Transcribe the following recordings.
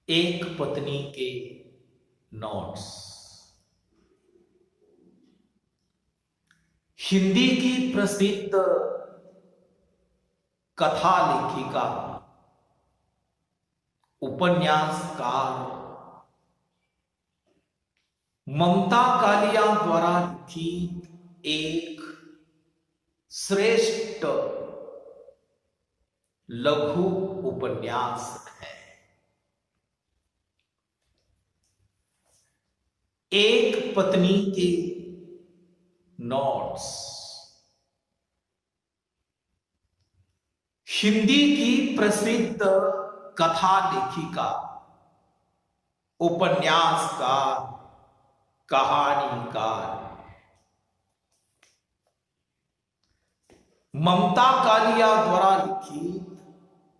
एक पत्नी के नोट्स। हिंदी की प्रसिद्ध कथा लेखिका, उपन्यासकार ममता कालिया द्वारा लिखित एक श्रेष्ठ लघु उपन्यास है। एक पत्नी के नोट्स। हिंदी की प्रसिद्ध कथा लेखिका, उपन्यासकार, कहानीकार ममता कालिया द्वारा लिखित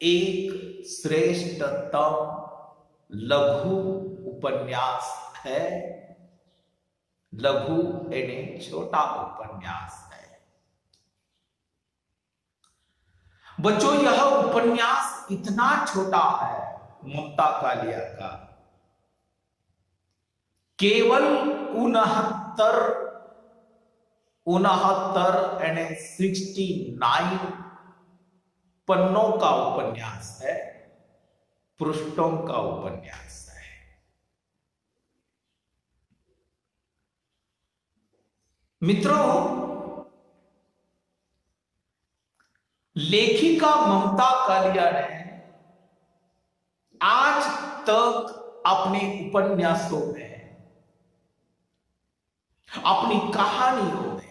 एक श्रेष्ठतम लघु उपन्यास है। लघु यानी छोटा उपन्यास है। बच्चों, यह उपन्यास इतना छोटा है ममता कालिया का, केवल 69 पन्नों का उपन्यास है, पृष्ठों का उपन्यास है। मित्रों, लेखिका ममता कालिया ने आज तक अपने उपन्यासों में, अपनी कहानियों में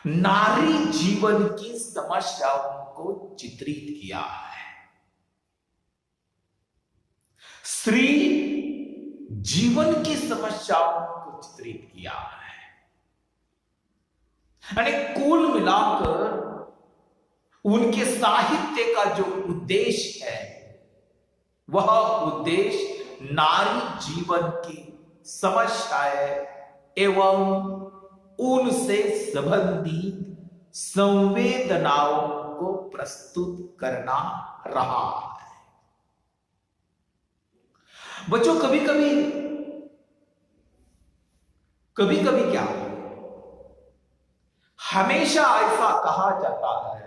नारी जीवन की समस्याओं को चित्रित किया है। स्त्री जीवन की समस्याओं को चित्रित किया है। यानी कुल मिलाकर उनके साहित्य का जो उद्देश्य है, वह उद्देश्य नारी जीवन की समस्याएं एवं उनसे संबंधित संवेदनाओं को प्रस्तुत करना रहा है। बच्चों, कभी कभी क्या, हमेशा ऐसा कहा जाता है,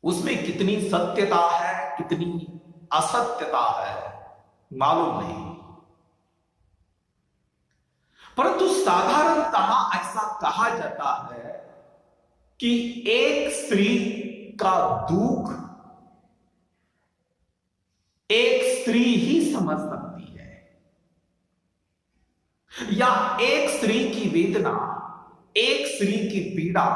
उसमें कितनी सत्यता है कितनी असत्यता है मालूम नहीं, परंतु साधारणतः ऐसा कहा जाता है कि एक स्त्री का दुख एक स्त्री ही समझ सकती है, या एक स्त्री की वेदना, एक स्त्री की पीड़ा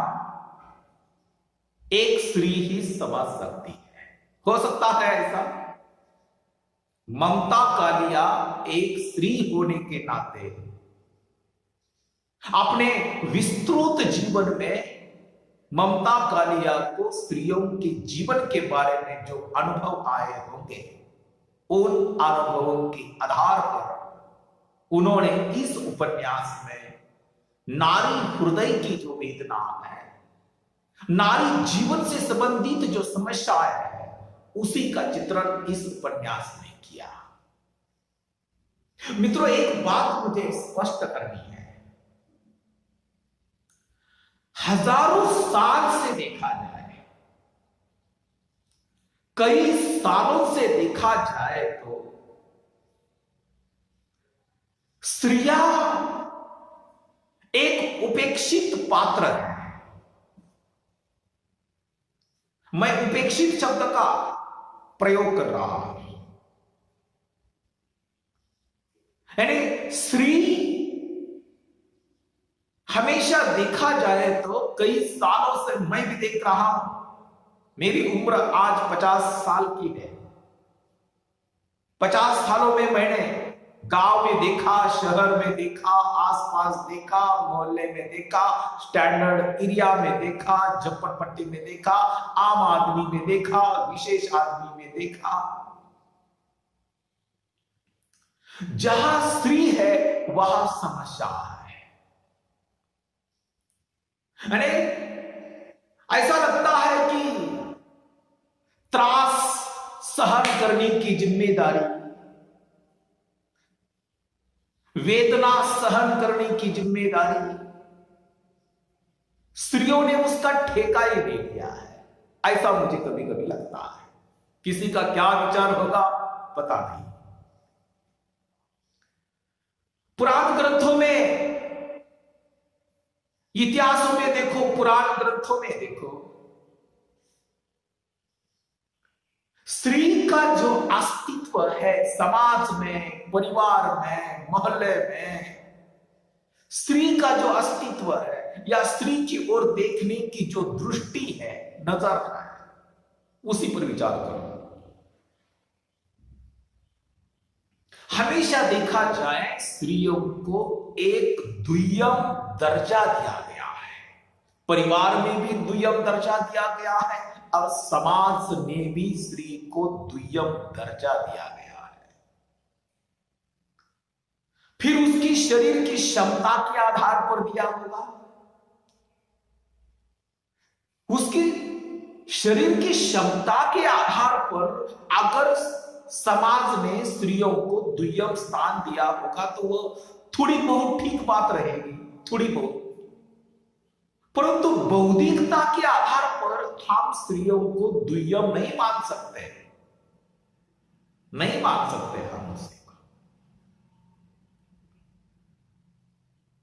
एक स्त्री ही समझ सकती है। हो सकता है ऐसा। ममता कालिया एक स्त्री होने के नाते अपने विस्तृत जीवन में ममता कालिया को स्त्रियों के जीवन के बारे में जो अनुभव आए होंगे, उन अनुभवों के आधार पर उन्होंने इस उपन्यास में नारी हृदय की जो वेदना है, नारी जीवन से संबंधित जो समस्याएं है, उसी का चित्रण इस उपन्यास में किया। मित्रों, एक बात मुझे स्पष्ट करनी है। हजारों साल से देखा जाए, कई सालों से देखा जाए तो स्त्रियां एक उपेक्षित पात्र है। मैं उपेक्षित शब्द का प्रयोग कर रहा हूं। यानी स्त्री हमेशा देखा जाए तो कई सालों से मैं भी देख रहा हूं, मेरी उम्र आज 50 साल की है। 50 सालों में मैंने गांव में देखा, शहर में देखा, आसपास देखा, मोहल्ले में देखा, स्टैंडर्ड एरिया में देखा, झप्पड़पट्टी में देखा, आम आदमी में देखा, विशेष आदमी में देखा। जहां स्त्री है वहां समस्या है। अरे ऐसा लगता है कि सहन करने की जिम्मेदारी, वेदना सहन करने की जिम्मेदारी स्त्रियों ने उसका ठेका ही नहीं लिया है। ऐसा मुझे कभी कभी लगता है। किसी का क्या विचार होगा पता नहीं। पुराण ग्रंथों में, इतिहासों में देखो, पुराण ग्रंथों में देखो, स्त्री का जो अस्तित्व है समाज में, परिवार में, मोहल्ले में, स्त्री का जो अस्तित्व है या स्त्री की ओर देखने की जो दृष्टि है, नजर है, उसी पर विचार करो। हमेशा देखा जाए स्त्रियों को एक द्वितीय दर्जा दिया गया है। परिवार में भी द्वितीय दर्जा दिया गया है और समाज में भी स्त्री को द्वितीय दर्जा दिया गया है। फिर उसकी शरीर की क्षमता के आधार पर दिया होगा। उसकी शरीर की क्षमता के आधार पर अगर समाज ने स्त्रियों को द्वितीय स्थान दिया होगा तो वो थोड़ी बहुत ठीक बात रहेगी, थोड़ी बहुत। परंतु बौद्धिकता के आधार पर हम स्त्रियों को द्वितीय नहीं मान सकते, नहीं मान सकते हम उसे।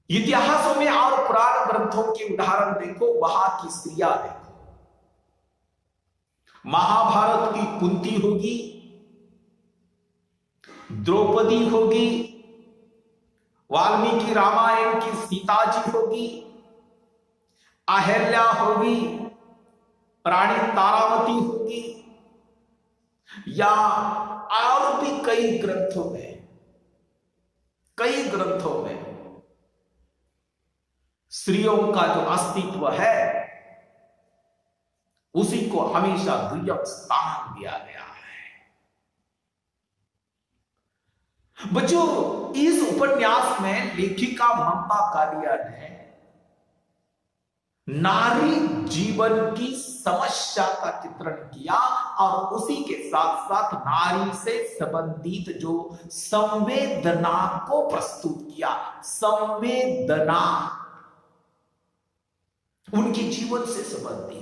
इतिहासों में और पुराण ग्रंथों के उदाहरण देखो, वहां की स्त्रियां देखो। महाभारत की कुंती होगी, द्रौपदी होगी, वाल्मीकि रामायण की सीता जी होगी, अहल्या होगी, रानी तारावती होगी, या और भी कई ग्रंथों में स्त्रियों का जो अस्तित्व है उसी को हमेशा द्वितीय स्थान दिया गया है। बच्चों, इस उपन्यास में लेखिका ममता कालिया ने नारी जीवन की समस्या का चित्रण किया और उसी के साथ साथ नारी से संबंधित जो संवेदना को प्रस्तुत किया। संवेदना, उनके जीवन से संबंधित।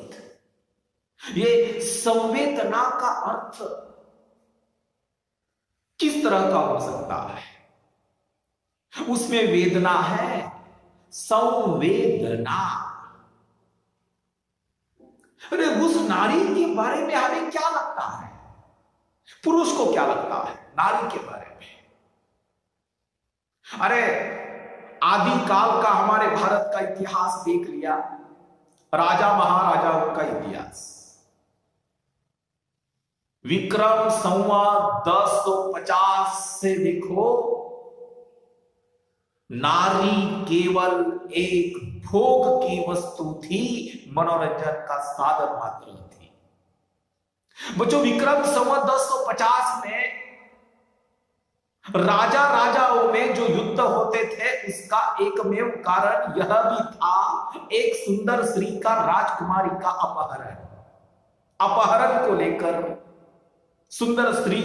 ये संवेदना का अर्थ किस तरह का हो सकता है? उसमें वेदना है, संवेदना। अरे उस नारी के बारे में हमें क्या लगता है? पुरुष को क्या लगता है नारी के बारे में? अरे आदिकाल का हमारे भारत का इतिहास देख लिया, राजा महाराजाओं का इतिहास। विक्रम संवत 1050 से देखो, नारी केवल एक भोग की वस्तु थी, मनोरंजन का साधन मात्र थी। बच्चों, विक्रम संवत 1050 में राजाओं में जो युद्ध होते थे उसका एकमेव कारण यह भी था, एक सुंदर स्त्री का, राजकुमारी का अपहरण को लेकर, सुंदर स्त्री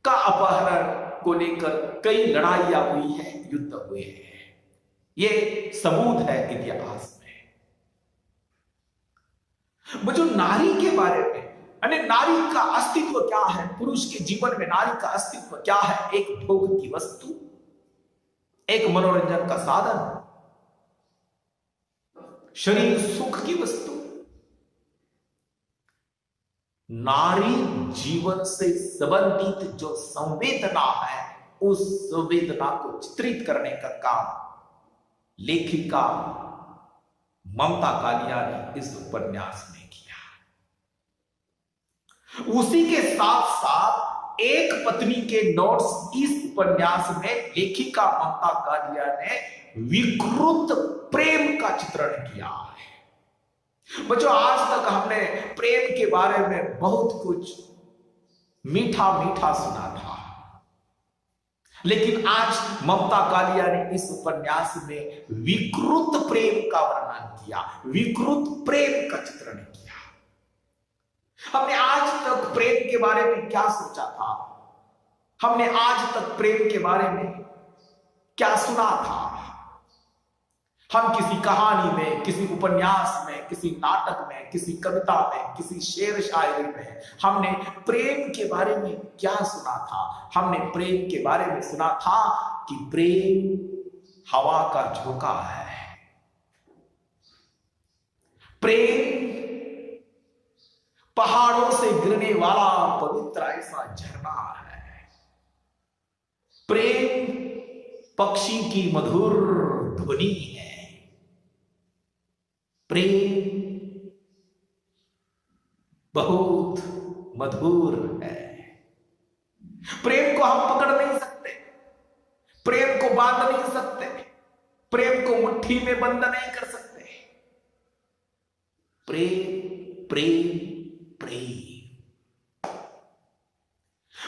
का अपहरण को लेकर कई लड़ाइयां हुई हैं, युद्ध हुए हैं। ये सबूत है इतिहास में। बच्चों, नारी के बारे में, यानी नारी का अस्तित्व क्या है? पुरुष के जीवन में नारी का अस्तित्व क्या है? एक भोग की वस्तु, एक मनोरंजन का साधन, शरीर सुख की वस्तु। नारी जीवन से संबंधित जो संवेदना है, उस संवेदना को चित्रित करने का काम लेखिका ममता कालिया ने इस उपन्यास में किया। उसी के साथ साथ एक पत्नी के नोट्स इस उपन्यास में लेखिका ममता कालिया ने विकृत प्रेम का चित्रण किया है। बच्चों, आज तक हमने प्रेम के बारे में बहुत कुछ मीठा मीठा सुना था, लेकिन आज ममता कालिया ने इस उपन्यास में विकृत प्रेम का वर्णन किया, विकृत प्रेम का चित्रण किया। हमने आज तक प्रेम के बारे में क्या सोचा था? हमने आज तक प्रेम के बारे में क्या सुना था? हम किसी कहानी में, किसी उपन्यास में, किसी नाटक में, किसी कविता में, किसी शेर शायरी में हमने प्रेम के बारे में क्या सुना था? हमने प्रेम के बारे में सुना था कि प्रेम हवा का झोंका है, प्रेम पहाड़ों से गिरने वाला पवित्र ऐसा झरना है, प्रेम पक्षी की मधुर ध्वनि है, प्रेम बहुत मधुर है। प्रेम को हम पकड़ नहीं सकते, प्रेम को बांध नहीं सकते, प्रेम को मुट्ठी में बंद नहीं कर सकते। प्रेम प्रेम प्रेम।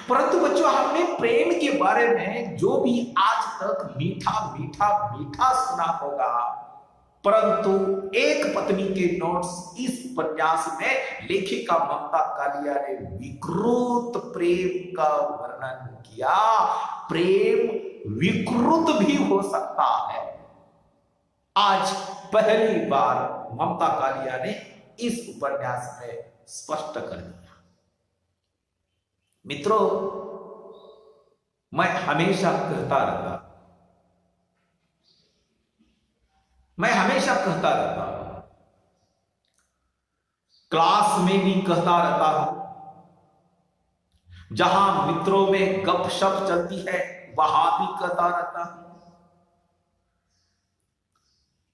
परंतु बच्चों, हमने प्रेम के बारे में जो भी आज तक मीठा मीठा मीठा सुना होगा, परंतु एक पत्नी के नोट्स इस उपन्यास में लेखिका ममता कालिया ने विकृत प्रेम का वर्णन किया। प्रेम विकृत भी हो सकता है। आज पहली बार ममता कालिया ने इस उपन्यास में स्पष्ट कर दिया। मित्रों, मैं हमेशा कहता रहता हूं, क्लास में भी कहता रहता हूं, जहां मित्रों में गपशप चलती है वहां भी कहता रहता हूं,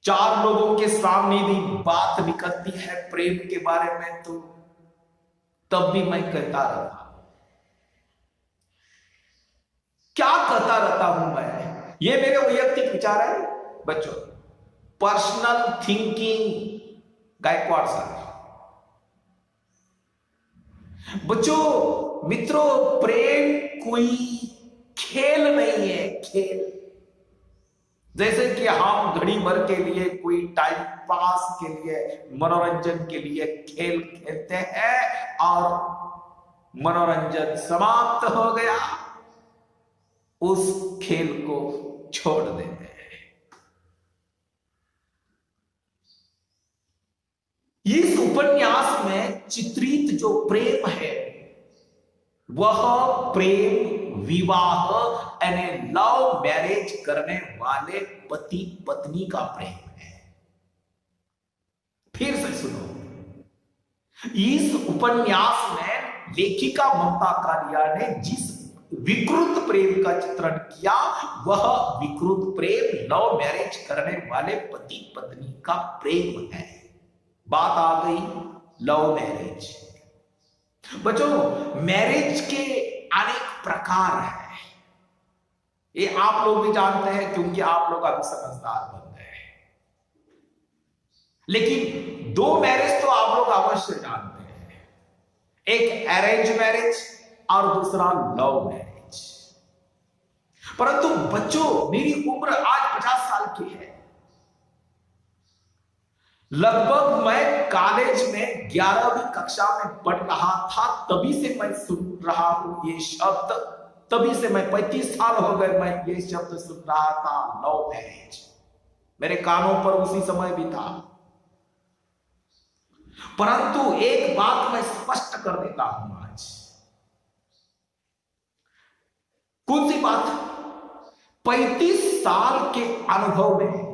चार लोगों के सामने भी बात निकलती है प्रेम के बारे में तो तब भी मैं कहता रहता हूं। क्या कहता रहता हूं मैं? ये मेरे वैयक्तिक विचार है बच्चों, पर्सनल थिंकिंग गायकवाड़ सर। बच्चों, मित्रों, प्रेम कोई खेल नहीं है, खेल। जैसे कि हम घड़ी भर के लिए, कोई टाइम पास के लिए, मनोरंजन के लिए खेल खेलते हैं और मनोरंजन समाप्त हो गया, उस खेल को छोड़ देते हैं। इस उपन्यास में चित्रित जो प्रेम है वह प्रेम विवाह यानी लव मैरिज करने वाले पति पत्नी का प्रेम है। फिर से सुनो, इस उपन्यास में लेखिका ममता कालिया ने जिस विकृत प्रेम का चित्रण किया वह विकृत प्रेम लव मैरिज करने वाले पति पत्नी का प्रेम है। बात आ गई लव मैरिज। बच्चों, मैरिज के अनेक प्रकार हैं, ये आप लोग भी जानते हैं क्योंकि आप लोग अभी समझदार बन गए हैं। लेकिन दो मैरिज तो आप लोग अवश्य जानते हैं, एक अरेंज मैरिज और दूसरा लव मैरिज। परंतु बच्चों, मेरी उम्र आज 50 साल की है। लगभग मैं कॉलेज में 11वीं कक्षा में पढ़ रहा था, तभी से मैं सुन रहा हूं ये शब्द। तभी से मैं 35 साल हो गए मैं ये शब्द सुन रहा था, लव मैरिज। मेरे कानों पर उसी समय भी था। परंतु एक बात मैं स्पष्ट कर देता हूं आज। कौन सी बात? 35 साल के अनुभव में,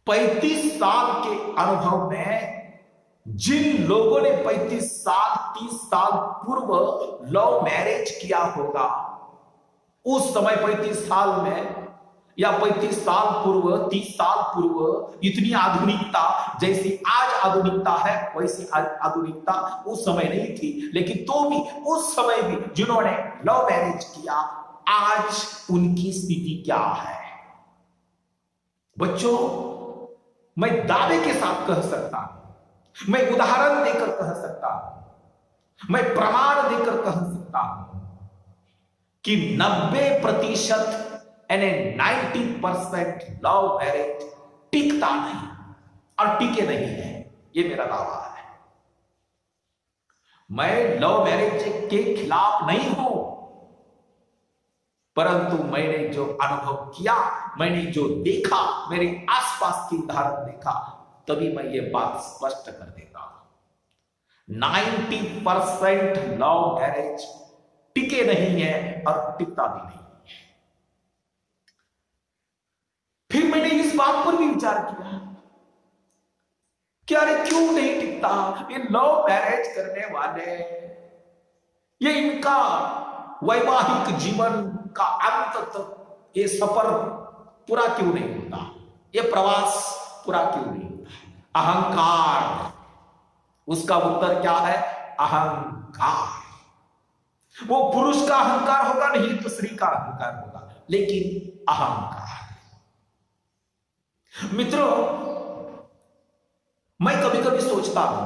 35 साल के अनुभव में जिन लोगों ने 35 साल 30 साल पूर्व लव मैरिज किया होगा, उस समय 35 साल में या 35 साल पूर्व, 30 साल पूर्व इतनी आधुनिकता, जैसी आज आधुनिकता है वैसी आधुनिकता उस समय नहीं थी। लेकिन तो भी उस समय भी जिन्होंने लव मैरिज किया, आज उनकी स्थिति क्या है? बच्चों, मैं दावे के साथ कह सकता हूं, मैं उदाहरण देकर कह सकता हूं, मैं प्रमाण देकर कह सकता हूं कि 90% यानी 90% लव मैरिज टिकता नहीं और टिके नहीं है। ये मेरा दावा है। मैं लव मैरिज के खिलाफ नहीं हूं, परंतु मैंने जो अनुभव किया, मैंने जो देखा, मेरे आसपास की उदाहरण देखा, तभी मैं ये बात स्पष्ट कर देता हूं। 90% लव मैरिज टिके नहीं है और टिकता भी नहीं है। फिर मैंने इस बात पर भी विचार किया कि अरे क्यों नहीं टिकता, ये लव मैरिज करने वाले, ये इनका वैवाहिक जीवन का अंत तक ये सफर पूरा क्यों नहीं होता, ये प्रवास पूरा क्यों नहीं होता? अहंकार। उसका उत्तर क्या है? अहंकार। वो पुरुष का अहंकार होगा नहीं तो स्त्री का अहंकार होगा, लेकिन अहंकार। मित्रों, मैं कभी कभी सोचता हूं,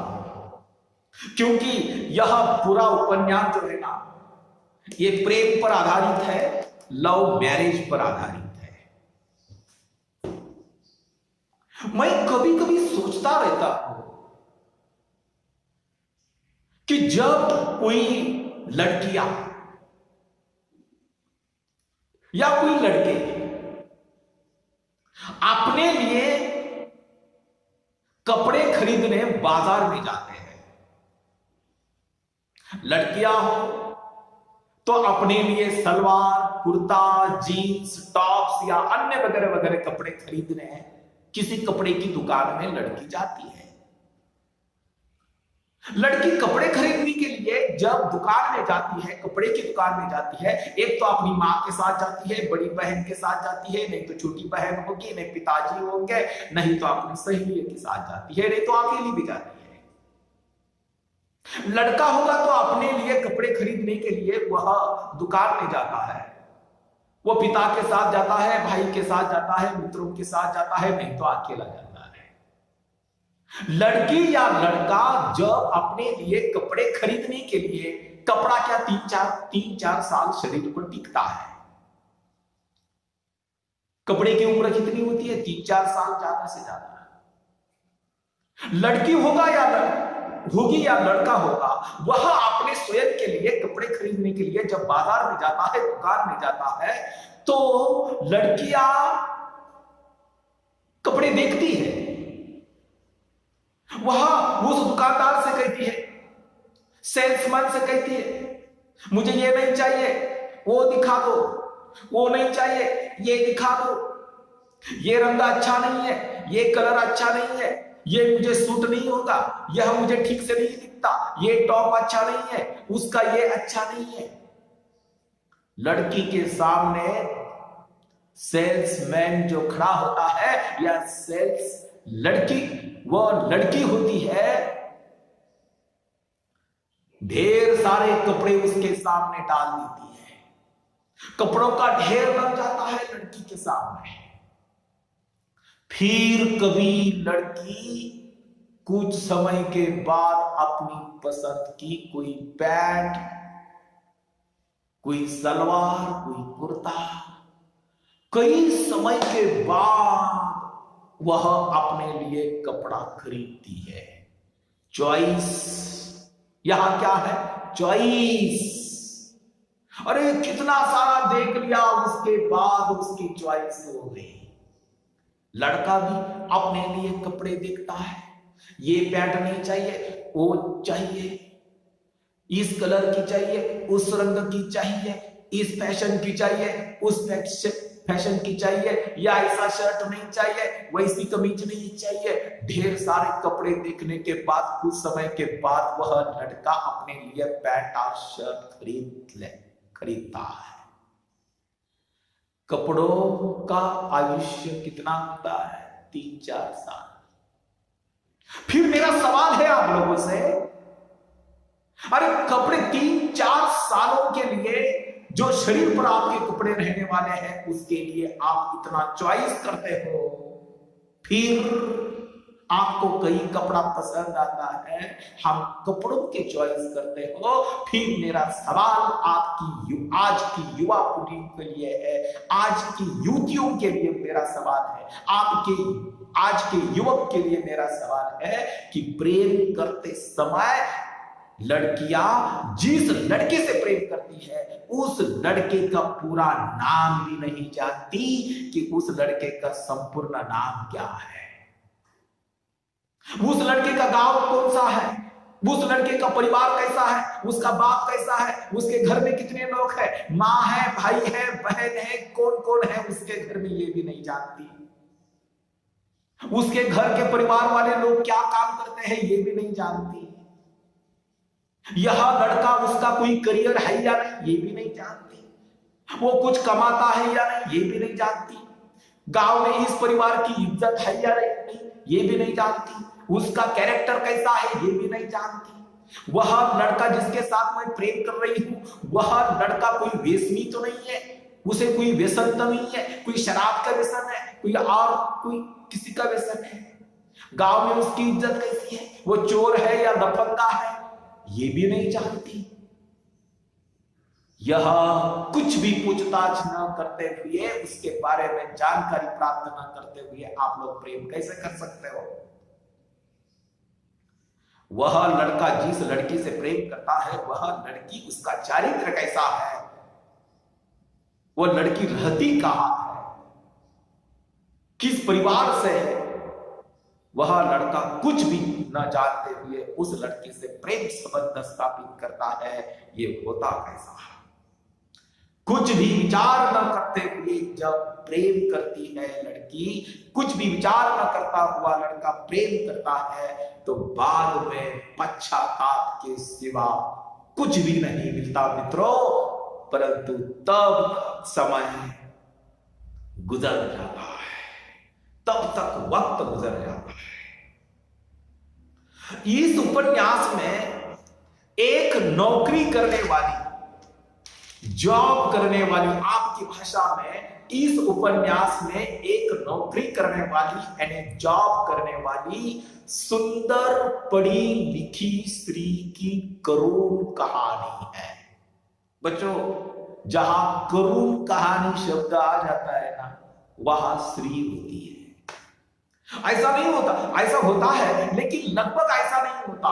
क्योंकि यह पूरा उपन्यास जो है ना, ये प्रेम पर आधारित है, लव मैरिज पर आधारित है। मैं कभी कभी सोचता रहता हूं कि जब कोई लड़कियां या कोई लड़के अपने लिए कपड़े खरीदने बाजार में जाते हैं, लड़कियां हो तो अपने लिए सलवार, कुर्ता, जीन्स, टॉप्स या अन्य वगैरह वगैरह कपड़े खरीदने किसी कपड़े की दुकान में लड़की जाती है। लड़की कपड़े खरीदने के लिए जब दुकान में जाती है, कपड़े की दुकान में जाती है, एक तो अपनी मां के साथ जाती है, बड़ी बहन के साथ जाती है, नहीं तो छोटी बहन होगी, नहीं पिताजी होंगे, नहीं तो अपनी सहेली के साथ जाती है, नहीं तो अकेली भी जाती है। लड़का होगा तो अपने लिए कपड़े खरीदने के लिए वह दुकान में जाता है, वो पिता के साथ जाता है, भाई के साथ जाता है, मित्रों के साथ जाता है, नहीं तो अकेला जाता है। लड़की या लड़का जब अपने लिए कपड़े खरीदने के लिए, कपड़ा क्या 3-4 साल शरीर पर टिकता है। कपड़े की उम्र कितनी होती है? 3-4 साल ज्यादा से ज्यादा। लड़की होगी या लड़का होगा, वह अपने स्वयं के लिए कपड़े खरीदने के लिए जब बाजार में जाता है, दुकान में जाता है, तो लड़कियां कपड़े देखती है, वह उस दुकानदार से कहती है, सेल्समैन से कहती है, मुझे ये नहीं चाहिए, वो दिखा दो, वो नहीं चाहिए, ये दिखा दो, ये रंग अच्छा नहीं है, ये कलर अच्छा नहीं है, ये मुझे सूट नहीं होगा, यह मुझे ठीक से नहीं दिखता, ये टॉप अच्छा नहीं है, उसका ये अच्छा नहीं है। लड़की के सामने सेल्समैन जो खड़ा होता है या वो लड़की होती है, ढेर सारे कपड़े उसके सामने डाल देती है, कपड़ों का ढेर लग जाता है लड़की के सामने। फिर कभी लड़की कुछ समय के बाद अपनी पसंद की कोई पैंट, कोई सलवार, कोई कुर्ता, कई समय के बाद वह अपने लिए कपड़ा खरीदती है। चॉइस, यहां क्या है? चॉइस। अरे कितना सारा देख लिया, उसके बाद उसकी चॉइस हो गई। लड़का भी अपने लिए कपड़े देखता है, ये पैंट नहीं चाहिए, वो चाहिए, इस कलर की चाहिए, उस रंग की चाहिए, इस फैशन की चाहिए, उस फैशन की चाहिए, या ऐसा शर्ट नहीं चाहिए, वैसी कमीज नहीं चाहिए। ढेर सारे कपड़े देखने के बाद कुछ समय के बाद वह लड़का अपने लिए पैंट और शर्ट खरीदता है। कपड़ों का आयुष्य कितना होता है? 3-4 साल। फिर मेरा सवाल है आप लोगों से, अरे कपड़े 3-4 सालों के लिए जो शरीर पर आपके कपड़े रहने वाले हैं, उसके लिए आप इतना चॉइस करते हो, फिर आपको कई कपड़ा पसंद आता है, हम कपड़ों के चॉइस करते हो। फिर मेरा सवाल आज की युवा पीढ़ी के लिए है, आज की युवतियों के लिए मेरा सवाल है, आज के युवक के लिए मेरा सवाल है कि प्रेम करते समय लड़कियां जिस लड़के से प्रेम करती है उस लड़के का पूरा नाम भी नहीं जानती कि उस लड़के का संपूर्ण नाम क्या है, उस लड़के का गांव कौन सा है, उस लड़के का परिवार कैसा है, उसका बाप कैसा है, उसके घर में कितने लोग हैं, माँ है, भाई है, बहन है, कौन कौन है उसके घर में, ये भी नहीं जानती। उसके घर के परिवार वाले लोग क्या काम करते हैं ये भी नहीं जानती। यह लड़का उसका कोई करियर है या नहीं ये भी नहीं जानती। वो कुछ कमाता है या नहीं ये भी नहीं जानती। गांव में इस परिवार की इज्जत है या नहीं ये भी नहीं जानती। उसका कैरेक्टर कैसा है ये भी नहीं जानती। वह लड़का जिसके साथ मैं प्रेम कर रही हूं वह लड़का कोई व्यसनी तो नहीं है, उसे कोई व्यसन तो नहीं है, कोई शराब का व्यसन है, कोई और कोई किसी का व्यसन है, गांव में उसकी इज्जत कैसी है, वो चोर है या दफंगा है ये भी नहीं जानती। यह कुछ भी पूछताछ न करते हुए, उसके बारे में जानकारी प्राप्त न करते हुए आप लोग प्रेम कैसे कर सकते हो? वह लड़का जिस लड़की से प्रेम करता है वह लड़की, उसका चारित्र कैसा है, वह लड़की रहती कहां है, किस परिवार से है, वह लड़का कुछ भी न जानते हुए उस लड़की से प्रेम संबंध स्थापित करता है। ये होता कैसा है? कुछ भी विचार न करते हुए जब प्रेम करती है लड़की, कुछ भी विचार न करता हुआ लड़का प्रेम करता है तो बाद में पश्चाताप के सिवा कुछ भी नहीं मिलता मित्रों। परंतु तब समय गुजर जाता है, तब तक वक्त गुजर जाता है। इस उपन्यास में एक नौकरी करने वाली, जॉब करने वाली, आपकी भाषा में इस उपन्यास में एक नौकरी करने वाली यानी जॉब करने वाली सुंदर पढ़ी लिखी स्त्री की करुण कहानी है। बच्चों, जहां करुण कहानी शब्द आ जाता है ना वहां स्त्री होती है। ऐसा नहीं होता, ऐसा होता है लेकिन लगभग ऐसा नहीं होता।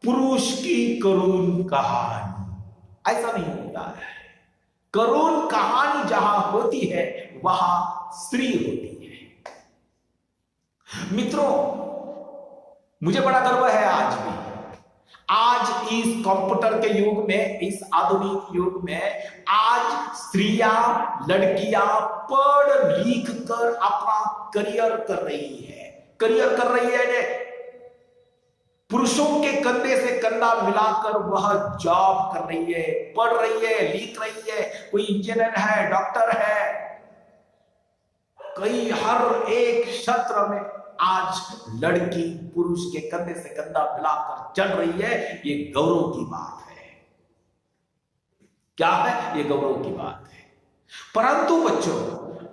पुरुष की करुण कहानी ऐसा नहीं होता है। करुण कहानी जहां होती है वहां स्त्री होती है। मित्रों, मुझे बड़ा गर्व है आज भी, आज इस कंप्यूटर के युग में, इस आधुनिक युग में आज स्त्रियां, लड़कियां पढ़ लिख कर अपना करियर कर रही है। करियर कर रही है, पुरुषों के कंधे से कंधा मिलाकर वह जॉब कर रही है, पढ़ रही है, लिख रही है। कोई इंजीनियर है, डॉक्टर है, कई हर एक क्षेत्र में आज लड़की पुरुष के कंधे से कंधा मिलाकर चल रही है। ये गौरव की बात है। क्या है? ये गौरव की बात है। परंतु बच्चों,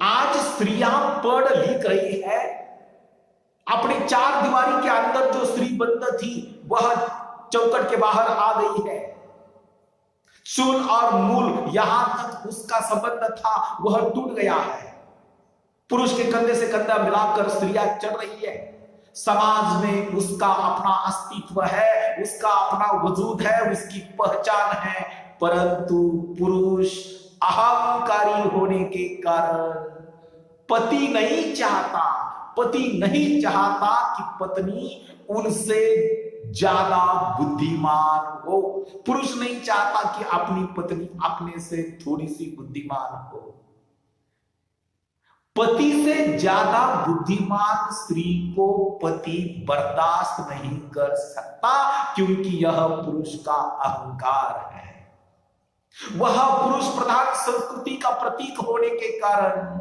आज स्त्रियां पढ़ लिख रही है, अपनी चार दीवारी के अंदर जो स्त्री बंद थी वह चौकट के बाहर आ गई है। चूल और मूल यहां तक उसका संबंध था वह टूट गया है। पुरुष के कंधे से कंधा मिलाकर स्त्रियां चल रही है। समाज में उसका अपना अस्तित्व है, उसका अपना वजूद है, उसकी पहचान है। परंतु पुरुष अहंकारी होने के कारण पति नहीं चाहता कि पत्नी उनसे ज्यादा बुद्धिमान हो। पुरुष नहीं चाहता कि अपनी पत्नी अपने से थोड़ी सी बुद्धिमान हो। पति से ज्यादा बुद्धिमान स्त्री को पति बर्दाश्त नहीं कर सकता, क्योंकि यह पुरुष का अहंकार है। वह पुरुष प्रधान संस्कृति का प्रतीक होने के कारण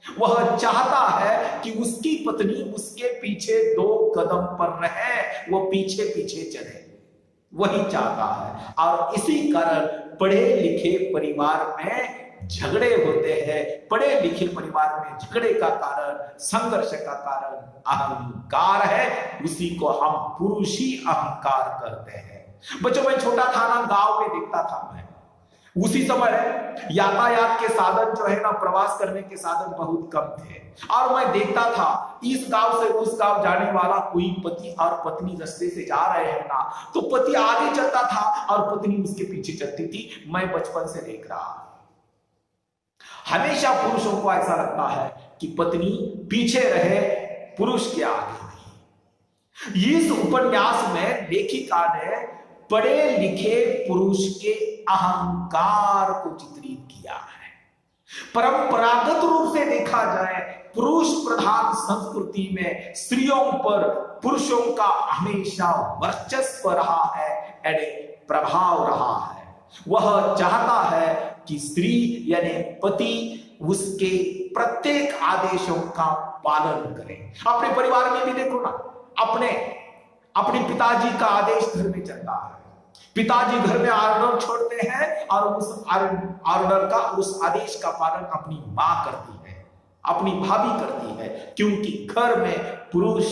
वह चाहता है कि उसकी पत्नी उसके पीछे दो कदम पर रहे, वो पीछे पीछे चले, वही चाहता है। और इसी कारण पढ़े लिखे परिवार में झगड़े होते हैं। पढ़े लिखे परिवार में झगड़े का कारण, संघर्ष का कारण अहंकार है। उसी को हम पुरुष ही अहंकार करते हैं। बच्चों, मैं छोटा था ना, गांव में देखता था मैं, उसी समय यातायात के साधन जो है ना, प्रवास करने के साधन बहुत कम थे। और मैं देखता था इस गांव से उस गांव जाने वाला कोई पति और पत्नी रास्ते से जा रहे हैं ना, तो पति आगे चलता था और पत्नी उसके पीछे चलती थी। मैं बचपन से देख रहा, हमेशा पुरुषों को ऐसा लगता है कि पत्नी पीछे रहे, पुरुष के आगे नहीं। इस उपन्यास में लेखिका ने पढ़े लिखे पुरुष के अहंकार को चित्रित किया है। परंपरागत रूप से देखा जाए, पुरुष प्रधान संस्कृति में स्त्रियों पर पुरुषों का हमेशा वर्चस्व रहा है, प्रभाव रहा है। वह चाहता है कि स्त्री यानी पति उसके प्रत्येक आदेशों का पालन करे। अपने परिवार में भी देखो ना, अपने पिताजी का आदेश घर में चलता है, पिताजी घर में ऑर्डर छोड़ते हैं और उस ऑर्डर का, उस आदेश का पालन अपनी मां करती है, अपनी भाभी करती है, क्योंकि घर में पुरुष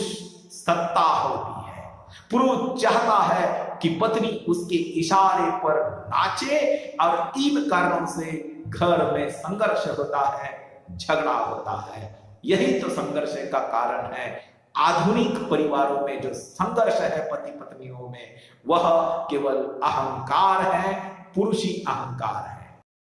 सत्ता होती है। पुरुष चाहता है कि पत्नी उसके इशारे पर नाचे, और इन कारणों से घर में संघर्ष होता है, झगड़ा होता है। यही तो संघर्ष का कारण है। आधुनिक परिवारों में जो संघर्ष है पति पत्नियों में, वह केवल अहंकार है, पुरुषी अहंकार है।